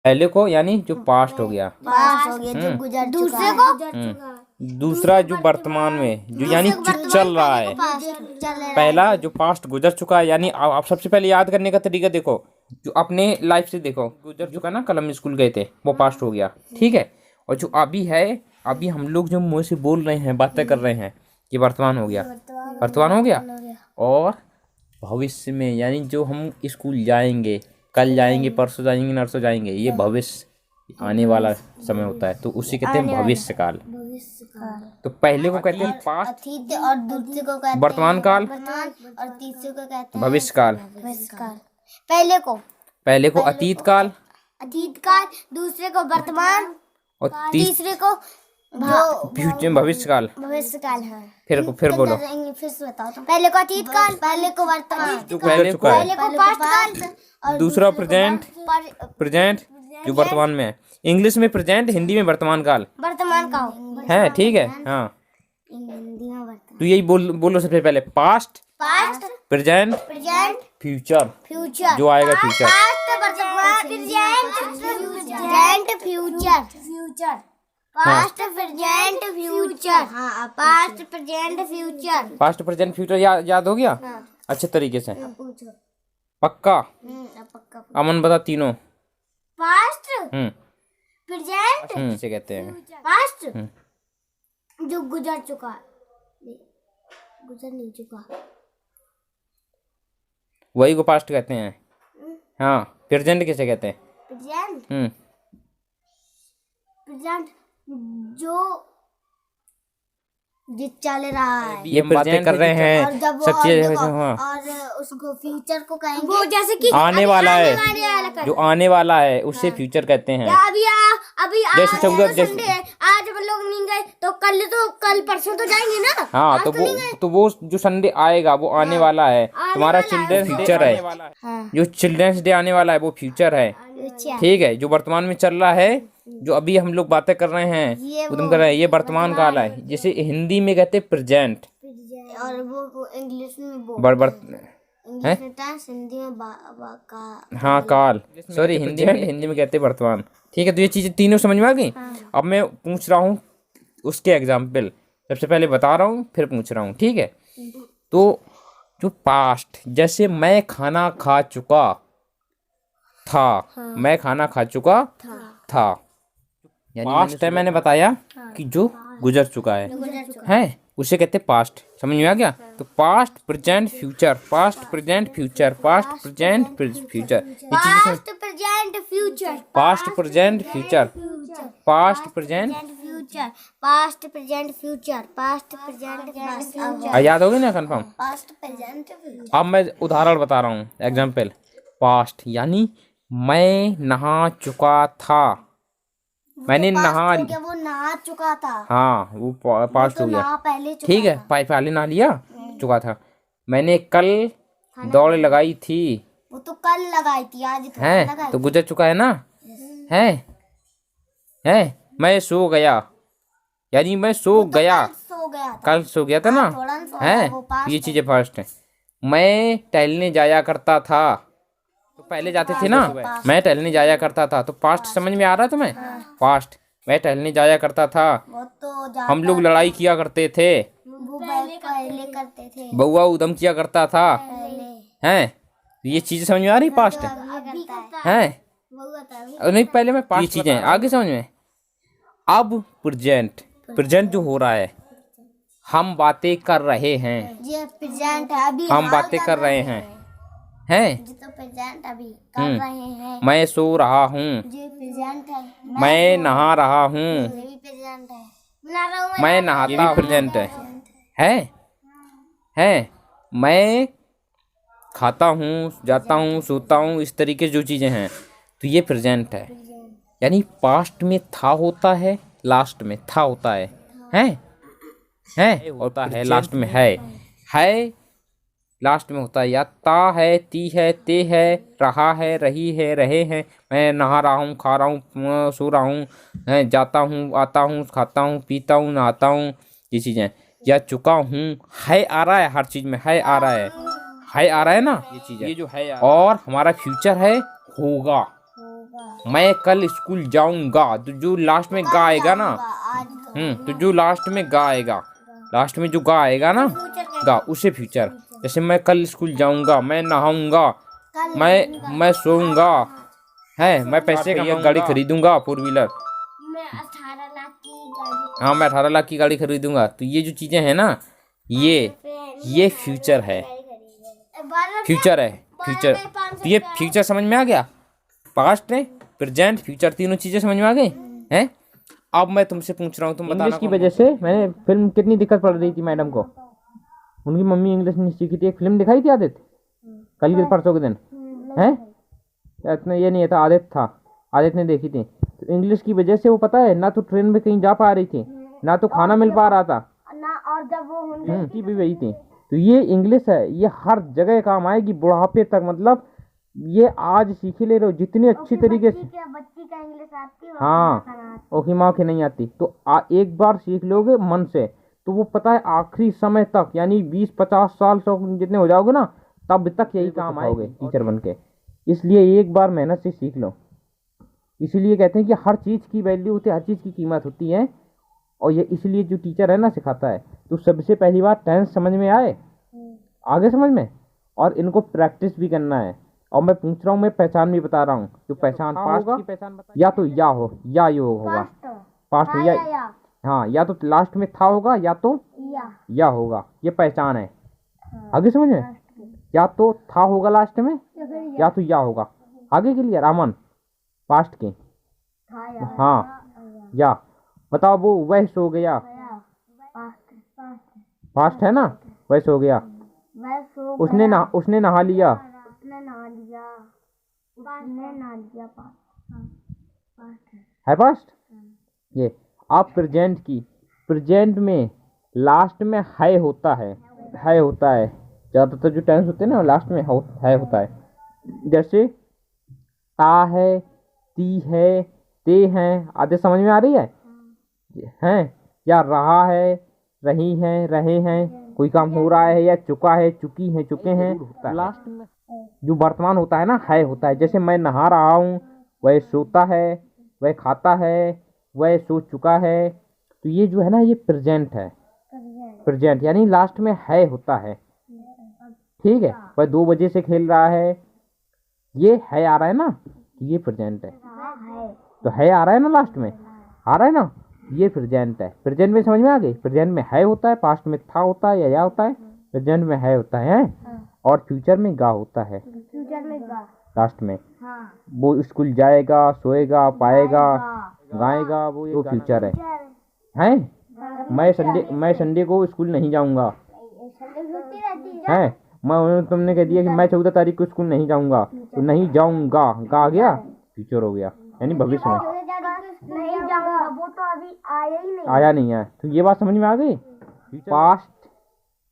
पहले को यानी जो पास्ट हो गया, पास्ट हो गया जो गुजर दूसरे को दूसरा जो वर्तमान में जो यानी जो चल रहा है। पहला जो पास्ट गुजर चुका है, यानी आप सबसे पहले याद करने का तरीका देखो, जो अपने लाइफ से देखो, गुजर चुका ना, कल हम स्कूल गए थे वो पास्ट हो गया, ठीक है। और जो अभी है, अभी हम लोग जो मुंह से बोल रहे हैं, बातें कर रहे हैं, ये वर्तमान हो गया, वर्तमान हो गया। और भविष्य में यानी जो हम स्कूल जाएंगे, कल जाएंगे, परसों जाएंगे, नरसों जाएंगे, ये भविष्य आने वाला समय होता है, तो उसी कहते हैं भविष्य काल। तो पहले को कहते हैं पास्ट, अतीत, और दूसरे को कहते हैं वर्तमान काल, और तीसरे को कहते हैं भविष्य काल। पहले को अतीत काल, दूसरे को वर्तमान, और तीसरे को फ्यूचर भविष्य काल। है। फिर बोलो, फिर से बताओ तुम। पहले को अतीत काल, पहले को वर्तमान, जो पहले चुका है, पहले को पास्ट काल, और दूसरा प्रेजेंट, प्रेजेंट जो वर्तमान में है। इंग्लिश में प्रेजेंट, हिंदी में वर्तमान काल वर्तमान का है, ठीक है। हाँ, हिंदी में वर्तमान। तो यही बोलो सबसे पहले, past, past, present, present, future, future, जो आएगा फ्यूचर। पास्ट, वर्तमान, present, future, past, present, future. हाँ, past, present, future. Past, present, future याद हो गया अच्छे तरीके से, पूछो। पक्का। पक्का। अमन बता तीनों। पास्ट, प्रेजेंट, इसे कहते हैं पास्ट जो गुजर चुका है, गुजर नहीं चुका, वही को पास्ट कहते हैं। हाँ, प्रेजेंट किसे कहते हैं? प्रेजेंट, प्रेजेंट जो चल रहा है, ये बातें कर रहे हैं और जब सब चीजें। हाँ, और उसको फ्यूचर को कहेंगे, वो जैसे कि आने वाला है, जो आने वाला है उसे फ्यूचर कहते हैं। अभी जैसे संडे है, आज हम लोग नहीं गए तो कल परसों तो जाएंगे ना। हाँ, तो वो जो संडे आएगा वो आने वाला है, तुम्हारा चिल्ड्रंस फ्यूचर है। जो चिल्ड्रंस डे आने वाला है वो फ्यूचर है, ठीक है। जो वर्तमान में चल रहा है, जो अभी हम लोग बातें कर रहे हैं, तुम कर रहे हैं, ये वर्तमान काल है। जैसे हिंदी में कहते हैं प्रेजेंट, और वो इंग्लिश में हिंदी में हाँ काल, सॉरी हिंदी में कहते हैं वर्तमान, ठीक है। तो ये चीजें तीनों समझ में आ गई। अब मैं पूछ रहा हूँ उसके एग्जाम्पल, सबसे पहले बता रहा हूँ फिर पूछ रहा हूँ, ठीक है। तो जो पास्ट, जैसे मैं खाना खा चुका था, मैं खाना खा चुका था, पास्ट है। मैंने बताया कि जो गुजर चुका है उसे कहते हैं पास्ट। समझ में आ गया? तो past, present, future, past, present, future, past, present, future, ये चीजें, present, future, past, present, future, past, present, future, past, present, future, past, present, याद हो गई ना कंफर्म? पास्ट, प्रेजेंट, अब मैं उदाहरण बता रहा हूँ, एग्जाम्पल। पास्ट यानी मैं नहा चुका था, मैंने वो नहा चुका था। हाँ, वो पास्ट हो गया, पहले ठीक है। पहले नहा लिया चुका था। मैंने कल दौड़ लगाई थी, वो तो कल लगाई थी, आज तो है, तो गुजर चुका है ना, है। मैं सो गया, यानी मैं सो गया, कल सो गया था ना, है। ये चीजें फर्स्ट है। मैं टहलने जाया करता था, तो पहले जाते थे ना, मैं टहलने जाया करता था, तो पास्ट समझ में आ रहा है तुम्हें? पास्ट, मैं टहलने जाया करता था। हम लोग लड़ाई किया करते थे, पहले करते थे। बउआ उधम किया करता था, हैं। ये चीजें समझ में आ रही? पास्ट है, नहीं पहले में पास्ट, ये चीजें आगे समझ में। अब प्रेजेंट, प्रेजेंट जो हो रहा है, हम बातें कर रहे हैं, ये प्रेजेंट है, अभी हम बातें कर रहे हैं, तो प्रेजेंट अभी कर रहे हैं। मैं सो रहा हूँ, ये प्रेजेंट है। मैं नहा रहा हूँ, ये भी प्रेजेंट है। मैं नहाता हूँ, प्रेजेंट है। मैं खाता हूँ, जाता हूँ, सोता हूँ, इस तरीके जो चीजें हैं, तो ये प्रेजेंट है। यानी पास्ट में था होता है, लास्ट में था होता है, होता है, लास्ट में है, लास्ट में होता है। या ता है, ती है, ते है, रहा है, रही है, रहे हैं। मैं नहा रहा हूँ, खा रहा हूँ, सो रहा हूँ, जाता हूँ, आता हूँ, खाता हूँ, पीता हूँ, नहाता हूँ, ये चीज़ें। या चुका हूँ, है आ रहा है, हर चीज़ में है आ रहा है आ रहा है ना, ये चीज़ है, ये जो है। और हमारा फ्यूचर है होगा, मैं कल स्कूल जाऊंगा, तो जो लास्ट में गा आएगा ना, तो जो लास्ट में गा आएगा, लास्ट में जो गा आएगा ना, गा उसे फ्यूचर। जैसे मैं कल स्कूल जाऊंगा, मैं नहाऊंगा, मैं सोऊंगा, है, मैं पैसे का गाड़ी खरीदूंगा 4 व्हीलर, मैं 18 लाख की गाड़ी, हाँ मैं 18 लाख की गाड़ी खरीदूंगा। तो ये जो चीजें हैं ना, ये फ्यूचर है, फ्यूचर है, फ्यूचर। तो ये फ्यूचर समझ में आ गया, पास्ट है, प्रेजेंट, फ्यूचर, तीनों चीजें समझ में आ गई हैं। अब मैं तुमसे पूछ रहा हूँ, तुम बताना। इंग्लिश की वजह से मैंने फिल्म कितनी दिक्कत पड़ रही थी मैडम को, उनकी मम्मी इंग्लिश नहीं सीखी थी। एक फिल्म दिखाई थी आदित्य कल के परसों के दिन, है इतना ये नहीं था, आदित्य था, आदित्य ने देखी थी। तो इंग्लिश की वजह से वो पता है ना, तो ट्रेन में कहीं जा पा रही थी, ना तो खाना मिल पा रहा था ना, और जब वो की भी वही थी। तो ये इंग्लिश है, ये हर जगह काम आएगी, बुढ़ापे तक। मतलब ये आज सीख ले रहे हो जितनी अच्छी तरीके से, बच्ची का इंग्लिश आती है, हाँ ओकी माँ की नहीं आती, तो एक बार सीख लोगे मन से, तो वो पता है आखिरी समय तक, यानी 20-50 साल जितने हो जाओगे ना, तब तक यही काम आएगे टीचर बन के। इसलिए एक बार मेहनत से सीख लो। इसीलिए कहते हैं कि हर चीज़ की वैल्यू होती है, हर चीज़ की कीमत होती है। और ये इसलिए जो टीचर है ना सिखाता है, तो सबसे पहली बात टेंस समझ में आए, आगे समझ में, और इनको प्रैक्टिस भी करना है। और मैं पूछ रहा हूँ, मैं पहचान भी बता रहा हूँ, जो पहचान पास्ट की पहचान या तो या हो या यो होगा, पास्ट हो या हाँ, या तो लास्ट में था होगा या तो या होगा, ये पहचान है। आगे समझ में, या तो था होगा लास्ट में, या तो या होगा। आगे के लिए रामन पास्ट के, हाँ या बताओ, वो वह सो गया, पास्ट है ना, वह सो गया, उसने नहा लिया, है पास्ट। ये आप प्रेजेंट की, प्रेजेंट में लास्ट में है होता है, है होता है। ज़्यादातर जो टेंस होते हैं ना लास्ट में है होता है। जैसे ता है, ती है, ते हैं, आधे समझ में आ रही है या रहा है, रही है, रहे हैं, कोई काम हो रहा है, या चुका है, चुकी है, चुके हैं। लास्ट में जो वर्तमान होता है ना, है होता है। जैसे मैं नहा रहा हूँ, वह सोता है, वह खाता है, वह सो चुका है। तो ये जो है ना, ये प्रेजेंट है, प्रेजेंट यानी लास्ट में है होता है, ठीक है। वह 2 बजे से खेल रहा है, ये है आ रहा है ना, ये प्रेजेंट है। तो है आ रहा है ना, लास्ट में आ रहा है ना, ये प्रेजेंट है। प्रेजेंट में समझ में आ गई, प्रेजेंट में है होता है, पास्ट में था होता है या होता है, प्रेजेंट में है होता है, और फ्यूचर में गा होता है, लास्ट में। वो स्कूल जाएगा, सोएगा, पाएगा, गाएगा, वो तो फ्यूचर है। मैं संडे को स्कूल नहीं जाऊंगा, है मैं, तुमने कह दिया कि मैं 14 तारीख को स्कूल नहीं जाऊंगा, तो नहीं जाऊंगा गा आ गया, फ्यूचर हो गया, यानी भविष्य में। नहीं जाऊंगा, वो तो अभी आया नहीं है। तो ये बात समझ में आ गई। पास्ट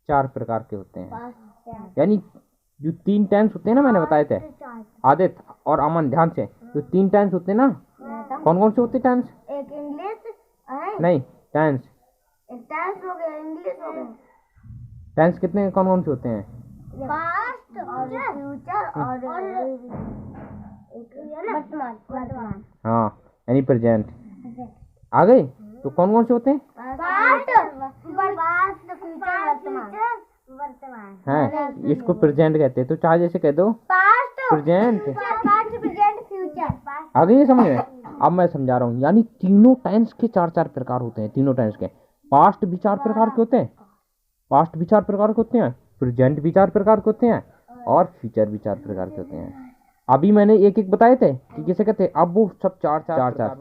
4 प्रकार के होते हैं, यानी जो 3 टेंस होते हैं ना, मैंने बताए थे आदित्य और अमन, ध्यान से। जो 3 टेंस होते हैं ना, कौन कौन से होते हैं टेंस? एक इंग्लिश नहीं, टेंस, एक टेंस हो गया, इंग्लिश हो गया। टेंस कितने कौन कौन से होते हैं? पास्ट और फ्यूचर और वर्तमान। हाँ, यानी प्रेजेंट। आ गए? तो कौन कौन से होते हैं? पास्ट, फ्यूचर, वर्तमान है, इसको प्रेजेंट कहते हैं। तो चाहे जैसे कह दो past, present, past, present, future. आ गई ये समझ में? अब मैं समझा रहा हूँ, यानी तीनों टेंस के 4-4 प्रकार होते हैं, तीनों टेंस के। पास्ट भी 4 प्रकार के होते हैं, पास्ट भी 4 प्रकार के होते हैं, प्रेजेंट भी 4 प्रकार के होते हैं, और फ्यूचर भी 4 प्रकार के होते हैं। अभी मैंने एक एक बताए थे कि कैसे कहते हैं। अब वो सब 4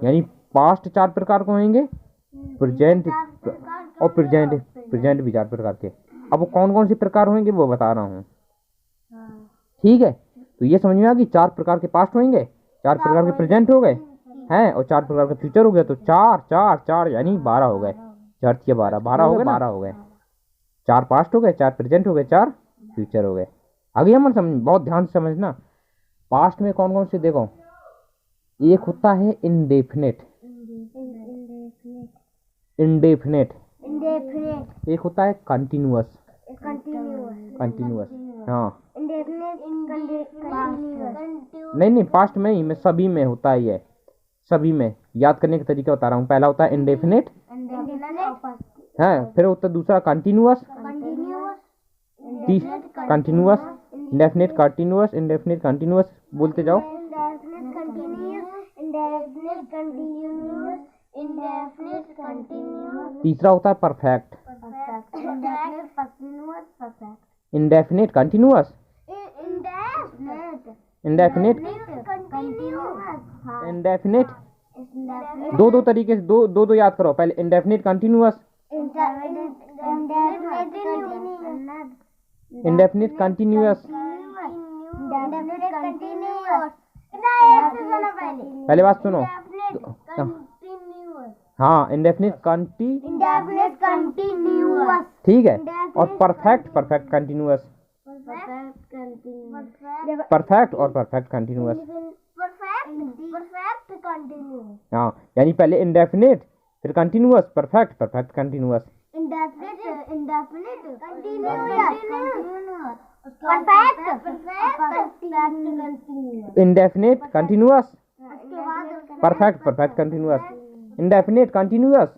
यानी पास्ट 4 प्रकार के होंगे, प्रेजेंट और प्रेजेंट भी 4 प्रकार के। अब वो कौन कौन से प्रकार होंगे वो बता रहा हूँ, ठीक है। तो ये समझ में आ गई, 4 प्रकार के पास्ट होंगे, 4 प्रकार के प्रेजेंट हो गए हैं, और 4 प्रकार का फ्यूचर हो गया। तो 4 यानी 12 हो गए, 4 या 12 हो गए, 12 हो गए। 4 पास्ट हो गए, 4 प्रेजेंट हो गए, 4 फ्यूचर हो गए। आगे हम समझ, बहुत ध्यान से समझना। पास्ट में कौन कौन से देखो, एक होता है इंडेफिनिट, एक होता है कंटिन्यूअस, हाँ, नहीं, पास्ट में ही, मैं सभी में होता है ये, सभी में। याद करने का तरीका बता रहा हूँ। पहला होता है इंडेफिनिट, है, फिर होता है दूसरा continuous, continuous, indefinite continuous, indefinite continuous, बोलते जाओ। तीसरा होता है perfect, indefinite continuous, indefinite, indefinite, दो तरीके से, दो याद करो। पहले इंडेफिनिट कंटिन्यूअस, इंडेफिनिट कंटिन्यूअस, पहले बात सुनो। हाँ, इंडेफिनिट कंटिन्यूअस, ठीक है। और परफेक्ट, परफेक्ट कंटिन्यूअस, परफेक्ट और परफेक्ट कंटिन्यूअस। हाँ, यानी पहले इंडेफिनिट, फिर continuous, perfect, perfect continuous. Indefinite continuous, perfect, perfect continuous, indefinite continuous.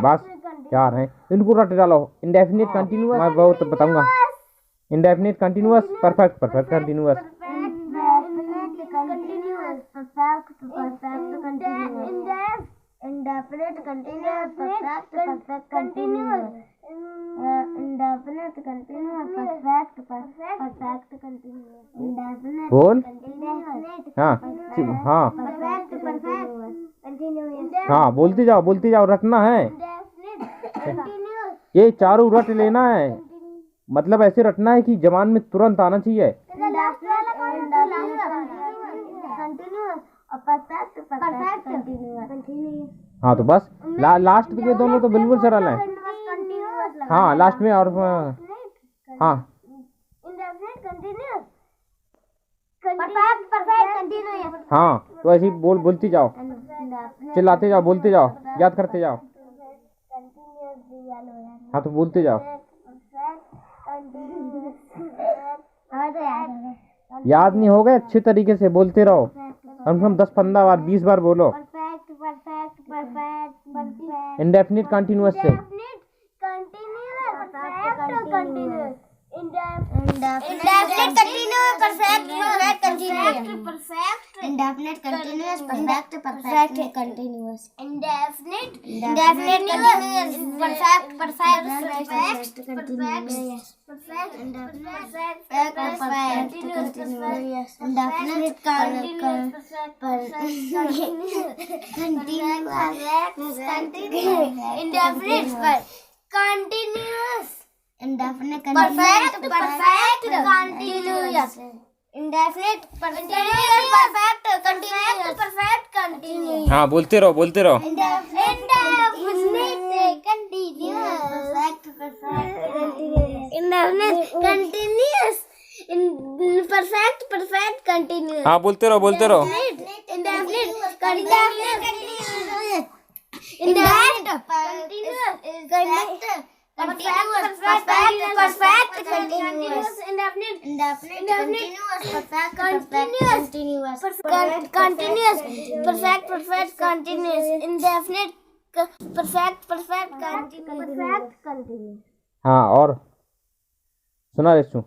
बस 4 हैं, इनको रट डालो। इंडेफिनिट कंटिन्यूअस, मैं वो तो बताऊंगा। Indefinite continuous, perfect, perfect continuous, indefinite continuous perfect continuous indefinite continuous perfect continuous indefinite बोल। continuous हाँ हाँ perfect continuous हाँ, बोलते जाओ, रटना है। indefinite continuous ये चारों रट लेना है, मतलब ऐसे रटना है कि जबान में तुरंत आना चाहिए। हाँ, तो बस लास्ट के दोनों तो बिल्कुल सरल है। हाँ, लास्ट में और हाँ, हाँ, तो ऐसे ही बोलती जाओ, चिल्लाते जाओ, बोलते जाओ, याद करते जाओ। हाँ, तो बोलते जाओ, याद नहीं होगा अच्छे तरीके से बोलते रहो, कम से कम 10-15 बार, 20 बार बोलो। इंडेफिनिट कंटिन्यूअस से indefinite continuous perfect continuous indefinite continuous perfect continuous indefinite continuous perfect continuous indefinite continuous indefinite perfect continuous indefinite perfect continuous हाँ, बोलते रहो indefinite continuous perfect continuous हाँ, बोलते रहो indefinite continuous perfect continuous indefinite continuous perfect continuous indefinite perfect continuous हाँ। और सुना रेसू,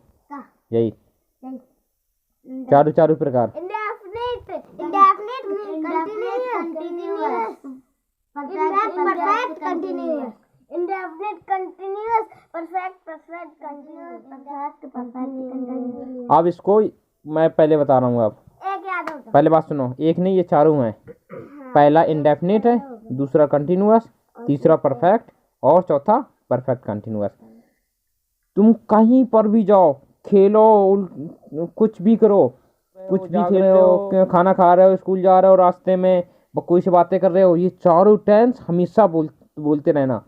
यही चारों प्रकार। indefinite continuous perfect continuous indefinite continuous perfect continuous अब इसको मैं पहले बता रहा हूँ। अब एक याद हो पहले बात सुनो, एक नहीं, ये चारों हैं। पहला इंडेफिनिट है, दूसरा कंटिन्यूअस, तीसरा परफेक्ट और चौथा परफेक्ट कंटिन्यूअस। तुम कहीं पर भी जाओ, खेलो, कुछ भी करो, कुछ भी खेल रहे हो, खाना खा रहे हो, स्कूल जा रहे हो, रास्ते में कोई से बातें कर रहे हो, ये चारों टेंस हमेशा बोलते रहना।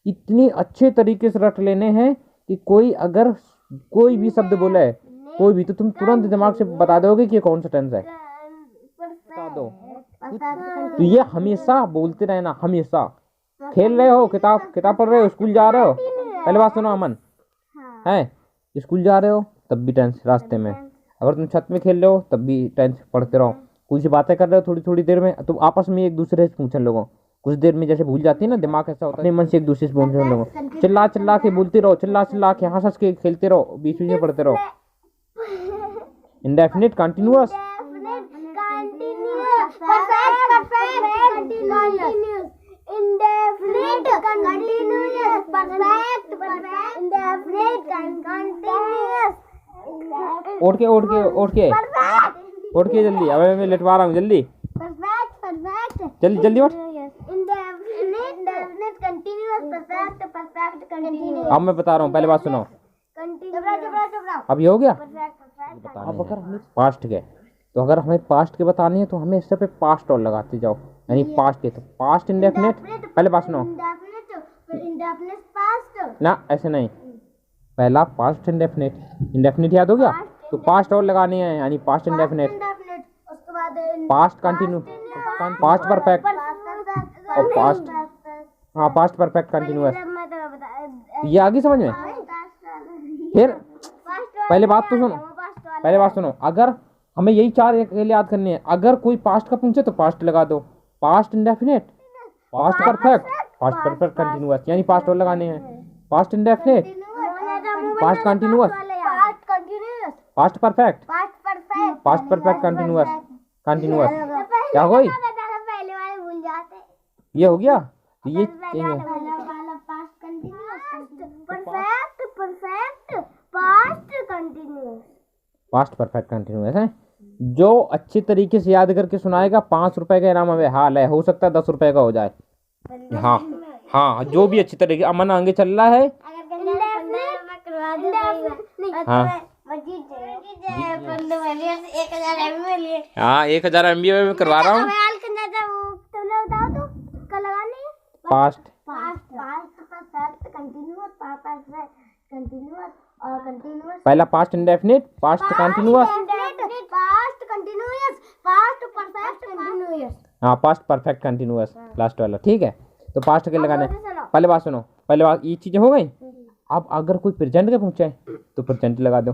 इतने अच्छे तरीके से रट लेने हैं कि कोई अगर कोई भी शब्द बोले, कोई भी, तो तुम तुरंत दिमाग से बता दोगे कि ये कौन सा टेंस है, बता दो। तो ये हमेशा बोलते रहना, हमेशा। खेल रहे हो, किताब पढ़ रहे हो, स्कूल जा रहे हो, पहले बात सुनो अमन, है स्कूल जा रहे हो तब भी टेंस रास्ते में, अगर तुम छत में खेल रहे हो तब भी टेंस पढ़ते रहो, कुछ बातें कर रहे हो थोड़ी थोड़ी देर में तुम आपस में एक दूसरे से पूछने लोगो, कुछ देर में जैसे भूल जाती है ना दिमाग, ऐसा होता है अपने मन से एक दूसरे से पूछने लोगो, चिल्ला चिल्ला के बोलते रहो, चिल्ला चिल्ला के हंस हंस के खेलते रहो, बीच बीच में पढ़ते रहो। Indefinite continuous, indefinite continuous perfect indefinite continuous उठ के जल्दी, अब मैं लेटवा रहा हूँ जल्दी, perfect जल्दी जल्दी उठ। indefinite continuous perfect continuous। अब मैं बता रहा हूँ, पहले बात सुनो, अब ये हो गया। अब अगर हमें पास्ट के, तो अगर हमें पास्ट के बताने हैं तो हमें इससे पे पास्ट और लगाते जाओ, यानी पास्ट के, तो पास्ट इंडेफिनिट, पहले बात सुनो ना, ऐसे नहीं, पहला पास्ट इंडेफिनिट, इंडेफिनिट याद हो गया तो पास्ट और लगाने हैं, यानी past indefinite, past continue, past perfect और पास्ट, हाँ पास्ट परफेक्ट कंटिन्यूअस, ये आगे समझ में। फिर पहले बात तो सुनो, पहले बात सुनो, अगर हमें यही चार याद करने हैं, अगर कोई पास्ट का पूछे तो पास्ट लगा दो, past indefinite, past perfect, past perfect continuous, यानी पास्ट और लगाने हैं, past indefinite, past continuous, past perfect, past perfect continuous, continuous क्या हो गई, ये हो गया, ये पास्ट परफेक्ट कंटिन्यूअस है। जो अच्छी तरीके से याद करके सुनाएगा 5 रुपए का इनाम हमें हाल है, हो सकता है 10 रुपए का हो जाए। हाँ हाँ, जो भी अच्छी तरीके, अमन आगे चल रहा है। हाँ 1000 MB में करवा रहा हूँ। पास्ट पहला पास्ट इंडेफिनिट, पास्ट कंटिन्यूअस, हाँ पास्ट परफेक्ट कंटिन्यूअस लास्ट वाला, ठीक है। तो पास्ट के लगाने, पहले बात सुनो, पहले बात ये चीजें हो गई। अब अगर कोई प्रेजेंट के पूछे तो प्रेजेंट लगा दो,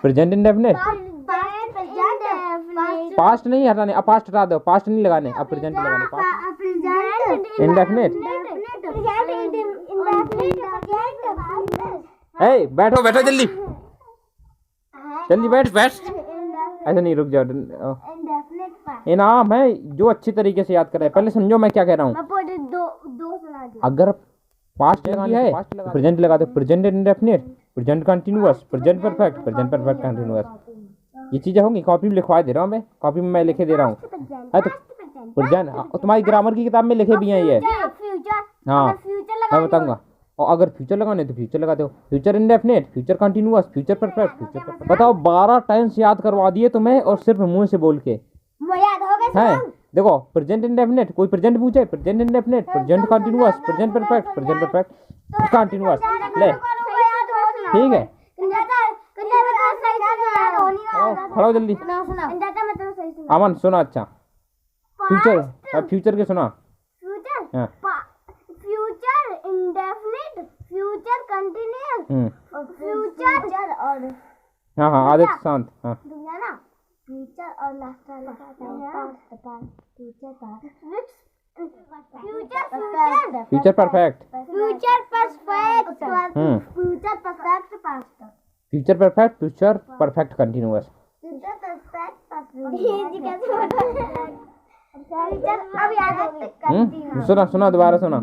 प्रेजेंट इंडेफिनिट, पास्ट नहीं हटाने, अब पास्ट हटा दो, पास्ट नहीं लगाने, अब प्रेजेंट लगाने, पास्ट इंडेफिनिट। ए बैठो बैठो जल्दी जल्दी, बैठ बैठ, ऐसा नहीं, रुक जाओ। इनाम है जो अच्छी तरीके से याद कर रहे हैं। पहले समझो मैं क्या कह रहा हूँ। अगर पास्ट लगानी है तो प्रेजेंट लगा दो, present indefinite, present continuous, present perfect, present perfect continuous, ये चीजें होंगी। कॉपी में लिखवा दे रहा हूँ मैं, कॉपी में मैं लिखे दे रहा हूँ, है तो प्रेजेंट, तुम्हारी ग्रामर की किताब में लिखे भी हैं ये, हाँ मैं बताऊंगा। और अगर फ्यूचर लगाने तो फ्यूचर लगा दो, future indefinite, future continuous, future perfect, future perfect. बताओ 12 टेंस याद करवा दिए तुम्हें, और सिर्फ मुंह से बोल के है। देखो प्रेजेंट इंडेफिनिट, कोई प्रेजेंट पूछे, present indefinite, present continuous, present perfect, present perfect continuous, ले ठीक है। खड़ा हो जल्दी, अमन सुना, अच्छा फ्यूचर, फ्यूचर के सुना, हाँ future indefinite, future continuous, future और हाँ हाँ आदित्य शांत, हाँ फ्यूचर और लास्ट वाला future future perfect, future perfect, future perfect past, future perfect, future perfect continuous, future perfect. अब याद है, सुना सुना दोबारा सुना।